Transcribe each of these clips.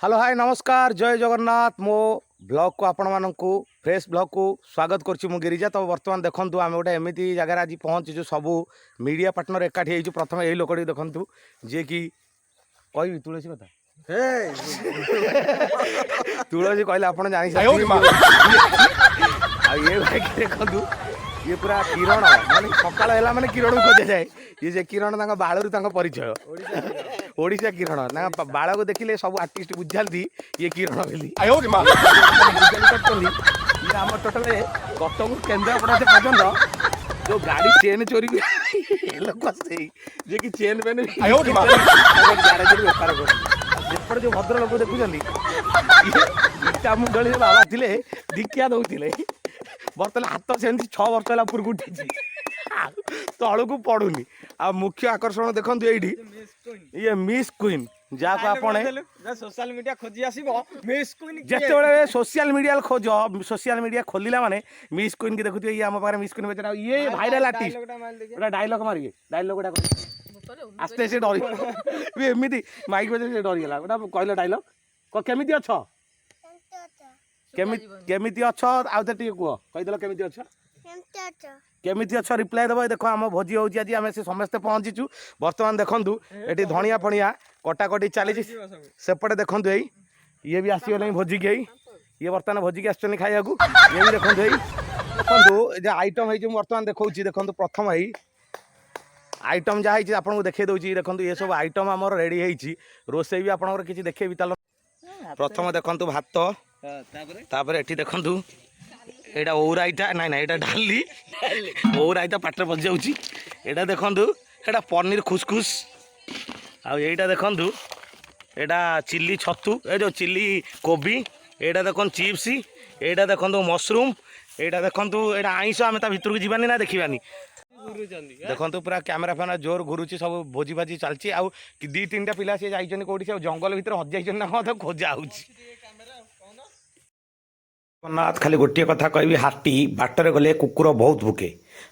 Hello hi नमस्कार जय जगन्नाथ मो ब्लॉग को आपण मानू फ्रेश ब्लॉग को स्वागत करुच्ची मु गिरिजा। तो बर्तमान देखूँ आम गोटे एमती जगार आज पहुँचीचु सबू मीडिया पार्टनर एकाठी होइछु। प्रथम यही लोक देखु जी कि कह तुलसी कथा तुलसी कहले आप जानी ये भाई देखु ये पूरा किरण माने सकाल है माने किरण को खोजा जाए। ये जे किरण बालू परिचय ओडिशा किरण ना बाल को देखिले सब आर्टिस्ट बुझाती ये किरण बोली आम टोटाल गतकू केन्द्रापड़ा से पर्यटन जो गाड़ी चेन चोरी लोक से कि चेन पेन ग्यारेज बेपार कर जो भद्र लोक देखुं इटा मुंडली बाबा थे दीक्षा दौले बर्तमान हाथ से 6 वर्ष है उपरकू उठी तलू को पड़ूनी। आ मुख्य आकर्षण देखो ये मिस क्वीन जहाँ को सोशल मीडिया खोजी आसीबो मिस क्वीन जिते सोशल मीडिया खोज सोशल मीडिया खोलिला माने मिस क्वीन की देखुए ये आम पाखे मिस क्वीन बेचारा ये भाइराल आर्टिस्ट डायलॉग मारिए डायलॉग आस्ते से डरी एमती माइक बजे से डरीगला गोटा कहल डायलॉग केमिति अछ केमिति अछ आउ टे कह कहीदेल केमिति अछ केमिति अछ रिप्लाई देव। देख आम भोजी होची आज आम से समस्ते पहुँचीचु। बर्तमान देखु ये धनिया फणिया कटाकटी चली सेपटे देखु ये भी आसगले भोजी की ये बर्तमान भोजी की आसुच्च खाया ये भी देखो देखु आइटम है बर्तमान देखा देखो प्रथम है आइटम जहाँ है आपको देखे दूसरी देखो ये सब आइटम आम रेडी है रोसे भी आप किसी देखे प्रथम देखु भात तापर एठी देखु एटा ओराईटा ना यहाँ डाली ओराईटा पाटे पशि जाऊँगी यहाँ देखु एटा पनीर खुसखुस आईटा देखु एटा चिली छतु ए जो चिली कोबी एटा देखो चिप्स एटा देखो मशरूम एटा देखो एटा आईष आम ता भर को जीवानी ना देखिबानी देखो पूरा कैमेरा फैमेरा जोर घुरुची सब भोजी भाजी चलती आउ 2-3टा पिला सी जाइछन कोठी से जंगल भितर हजाइछन ना मत खोजा होउची। जगन्नाथ खाली गोटे कथा कहबी हाथी बाटर गले कुकुर बहुत भुके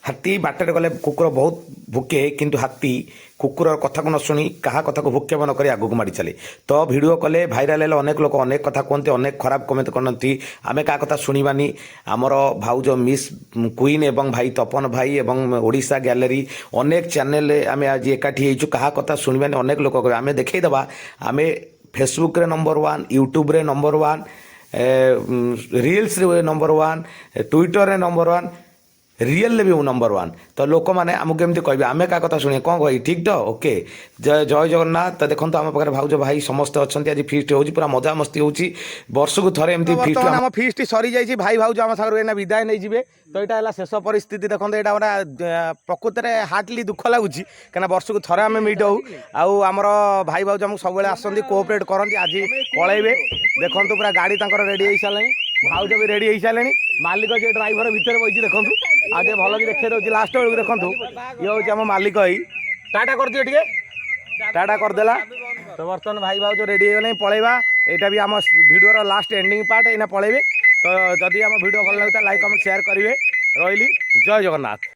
हाथी बाटर गले कुकुर बहुत भुके किंतु हाथी कुकुर कथा को न शुणी क्या कथा को भुक्यब न कर आगू माड़ी चले। तो भिडियो कले भाइराल है अनेक लोक अनेक कथा कहते अनेक खराब कमेंट करती आम क्या कथा शुणवानी आमर भाउज मिस क्वीन एवं भाई तपन भाई एवं ओडिशा गैलरी अनेक चैनल आम आज एकाठी हो क्या कथा शुणवानी अनेक लोक कहे आम देखईदबा आम फेसबुक रे नंबर 1 यूट्यूब रे नंबर 1 रील्स रे नंबर 1 ट्विटर रे नंबर 1 रियल भी नंबर 1। तो लोक मैंने आमको केमती कहे आम क्या कथा शुणे कौन कह ठीक तो ओके जय जय जगन्नाथ। तो देखो आम पाखे भाउज भाई समस्त अच्छा आज फिस्ट हो पूरा मजा मस्ती हो वर्ष को थे एमती फिस्ट आम फिस्ट सरी जाइए भाई भाउज आम सागर विदाय नहीं जी। तो यहाँ है शेष परिस्थिति देखो यहाँ प्रकृत में हार्टली दुख लगुच कहीं वर्ष को थे आम मीट हो आमर भाई भाउज आमको सब आसती कोअपरेट करती आज पलैबे देखो पूरा गाड़ी रेडी हो सारे भाउज भी रेडी हो सारे मालिक जे ड्राइवर भितर बही देखो आज भल कि देखिए दूसरी लास्ट बेलू देखो ये हूँ आम मालिक ही टाटा कर दिए टे टाटा करदेला। तो बर्तमान भाई भाउज रेडी हो पलैबा यहाँ भी आम भिडियो लास्ट एंडिंग पार्ट यहाँ पलैबे। तो जदि आम भिडियो भल लगे लाइक कमेंट शेयर करेंगे रही जय जगन्नाथ।